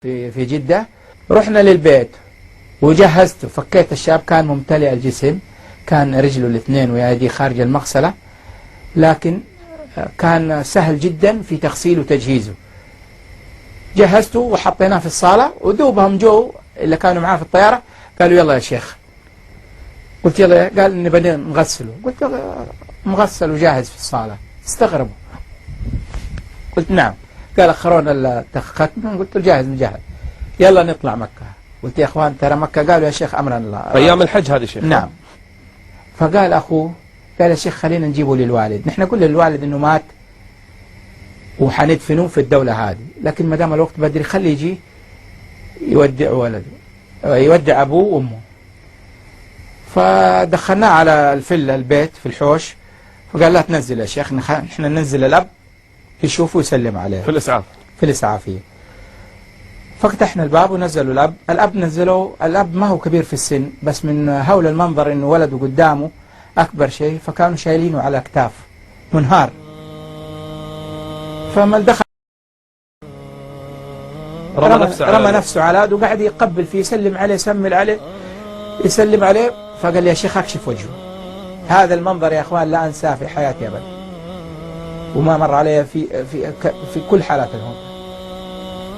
في جدة. رحنا للبيت وجهزته، فكيت الشاب، كان ممتلئ الجسم، كان رجله الاثنين ويديه خارج المغسلة، لكن كان سهل جدا في تغسيله وتجهيزه. جهزته وحطيناه في الصالة، ودوبهم جو اللي كانوا معاه في الطيارة قالوا يلا يا شيخ. قلت يلا، قال نبغى نغسله. قلت مغسل وجاهز في الصالة. استغربوا. قلت نعم. قال اخرونا الختم. قلت له جاهز مجهز، يلا نطلع مكة. قلت يا اخوان ترى مكة. قالوا يا شيخ امرنا الله. في ايام الحج هذه شيخ؟ نعم. فقال اخوه، قال يا شيخ خلينا نجيبه للوالد، نحن قلنا للوالد انه مات وحندفنوه في الدولة هذه، لكن ما دام الوقت بدري خليه يجي يودع ولده، يودع ابوه وامه. فدخلناه على الفيلا البيت في الحوش، فقال لا تنزل يا شيخ، نحن ننزل الاب يشوفه ويسلم عليه في الاسعاف. في الاسعافية. ففتحنا الباب ونزلوا الاب نزلوا. الاب ما هو كبير في السن، بس من هول المنظر انه ولده قدامه اكبر شيء، فكانوا شايلينه على اكتاف منهار. فما دخل رمى نفسه على هذا وقاعد يقبل فيه، يسلم عليه، يسمل عليه، يسلم عليه. فقال لي يا شيخ اكشف وجهه. هذا المنظر يا اخوان لا انساه في حياتي ابدا، وما مر علي في كل حالات الموت،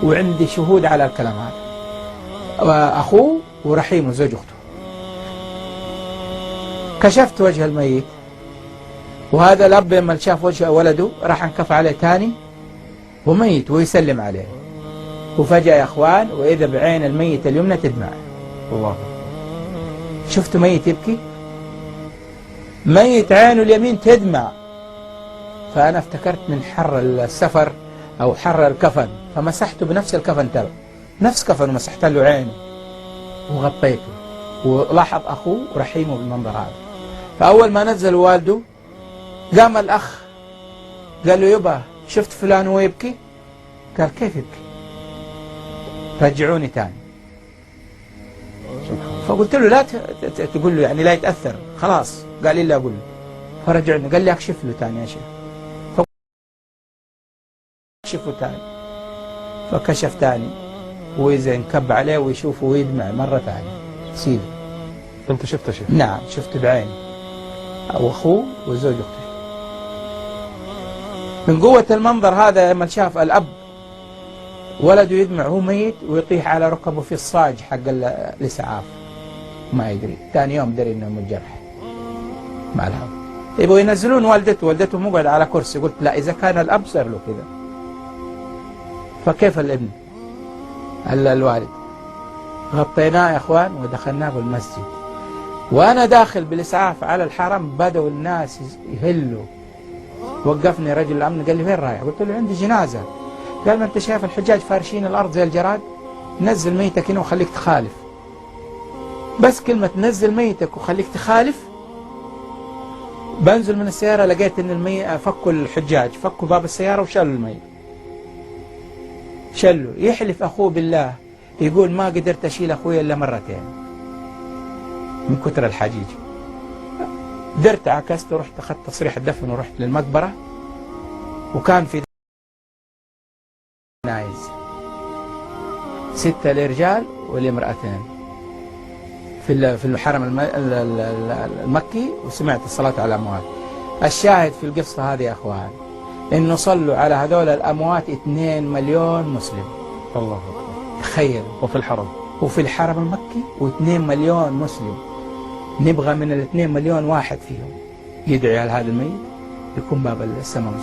وعندي شهود على الكلام هذا. واخوه ورحيم وزوج اخته. كشفت وجه الميت، وهذا الاب لما شاف وجه ولده راح انكف عليه تاني وميت ويسلم عليه. وفجأة يا اخوان واذا بعين الميت اليمنى تدمع. الله. شفتوا ميت يبكي؟ ميت عينه اليمين تدمع. فانا افتكرت من حر السفر او حر الكفن، فمسحته بنفس الكفن تبع نفس كفنه، مسحت له عينه وغطيته. ولاحظ اخوه رحيمه بالمنظر هذا. فاول ما نزل والده قام الاخ قال له يبا شفت فلان وهو يبكي؟ قال كيف يبكي؟ رجعوني تاني. فقلت له لا تقول له، يعني لا يتاثر خلاص. قال لي لا اقول له. فرجعني قال لي اكشف له تاني يا شيخ. فكشفه تاني، فكشف تاني، واذا انكب عليه ويشوفه ويدمع مره ثانيه. سيبه. انت شفته شيخ؟ نعم شفته بعيني، واخوه وزوج اخته. من قوه المنظر هذا لما شاف الاب ولده يدمع وهو ميت ويطيح على ركبه في الصاج حق الاسعاف، ما يدري. ثاني يوم دري انه متجرح مع الهواء. يبغوا ينزلون والدته مقعد على كرسي. قلت لا، اذا كان الاب صار له كذا فكيف الابن الوالد؟ غطيناه يا اخوان ودخلناه بالمسجد. وانا داخل بالاسعاف على الحرم بدأوا الناس يهلوا. وقفني رجل الامن قال لي وين رايح؟ قلت له عندي جنازه. قال ما انت شايف الحجاج فارشين الارض زي الجراد؟ نزل ميتك هنا وخليك تخالف. بس كلمه نزل ميتك وخليك تخالف، بنزل من السياره لقيت ان الميت فكوا الحجاج، فكوا باب السياره وشالوا الميت. شلوا. يحلف اخوه بالله يقول ما قدرت اشيل اخوي الا مرتين من كثر الحجيج. درت عكست ورحت اخذت تصريح الدفن ورحت للمقبره، وكان في جنايز 6 للرجال ولامرأتين في الحرم المكي، وسمعت الصلاة على الأموات. الشاهد في القصة هذه يا أخوان إنه صلوا على هذول الأموات 2 مليون مسلم. الله أكبر. تخيلوا. وفي الحرم المكي و2 مليون مسلم. نبغى من 2 مليون واحد فيهم يدعي على هذا الميت يكون باب السماء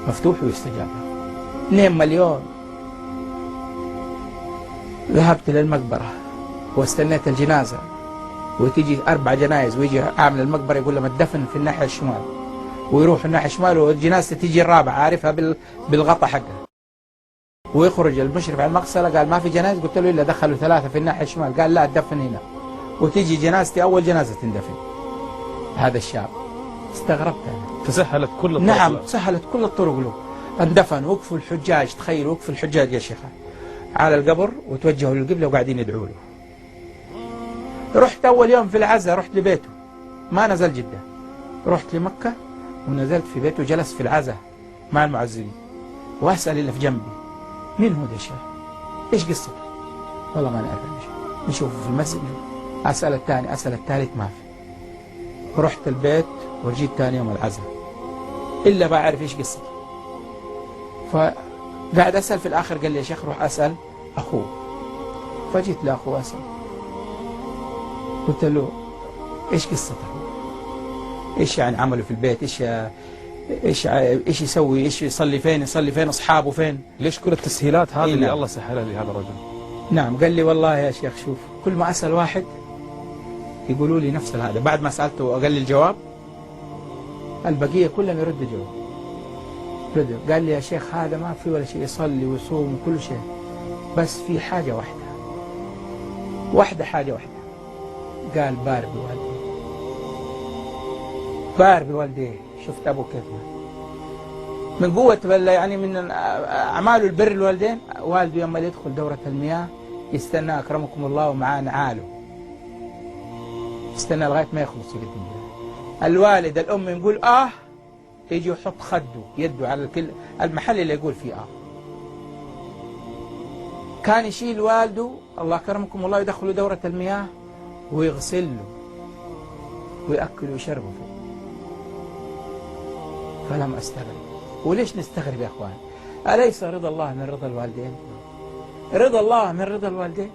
مفتوح ويستجاب له. 2 مليون. ذهبت للمقبرة واستنيت الجنازة، وتيجي 4 جنايز، ويجي عامل المقبرة يقول لهم الدفن في الناحية الشمال، ويروح الناحية الشمال، والجنازة تيجي الرابعة عارفها بالغطا حقها. ويخرج المشرف على المغسلة قال ما في جنايز. قلت له إلا دخلوا 3 في الناحية الشمال. قال لا الدفن هنا. وتيجي جنازتي أول جنازة تندفن. هذا الشاب استغربت أنا. تسهلت كل الطرق. نعم سهلت كل الطرق له. اندفن. وقفوا الحجاج، تخيل وقفوا الحجاج يا شيخ على القبر وتوجهوا للقبلة وقاعدين يدعوا له. رحت أول يوم في العزاء رحت لبيته، ما نزل جدة، رحت لمكة ونزلت في بيته، جلست في العزاء مع المعزين وأسأل اللي في جنبي مين هو ده الشيخ؟ إيش قصته؟ والله ما نعرف عنه شيء. نشوفه في المسجد، أسأل الثاني، أسأل الثالث، ما في. رحت البيت وجيت ثاني يوم العزاء إلا بعرف إيش قصته. فقاعد أسأل، في الآخر قال لي يا شيخ روح أسأل أخوه. فجيت لأخوه أسأل، قلت له إيش قصته؟ إيش يعني عمله في البيت؟ إيش يسوي؟ إيش يصلي فين؟ يصلي فين؟ أصحابه فين؟ ليش كل التسهيلات هذه إيه اللي نعم. الله سهلها لهذا الرجل؟ نعم. قال لي والله يا شيخ شوف، كل ما أسأل واحد يقولوا لي نفس هذا. بعد ما سألته وقال لي الجواب، البقية كلهم يردوا جواب. قال لي يا شيخ هذا ما في ولا شيء، يصلي ويصوم وكل شيء، بس في حاجة واحدة، حاجة واحدة. قال بار بوالديه، بار بوالديه. شفت أبوه كيف من قوة يعني من أعماله البر الوالدين. والده يوم يدخل دورة المياه يستنى أكرمكم الله ومعاه نعاله، يستنى لغاية ما يخلص يقدم له. الوالد الأم يقول يجي يحط خده يده على المحل اللي يقول فيه كان يشيل والده الله أكرمكم الله يدخله دورة المياه ويغسل له ويأكل ويشربه فيه. فلم أستغرب. وليش نستغرب يا أخوان؟ أليس رضا الله من رضا الوالدين؟ رضا الله من رضا الوالدين.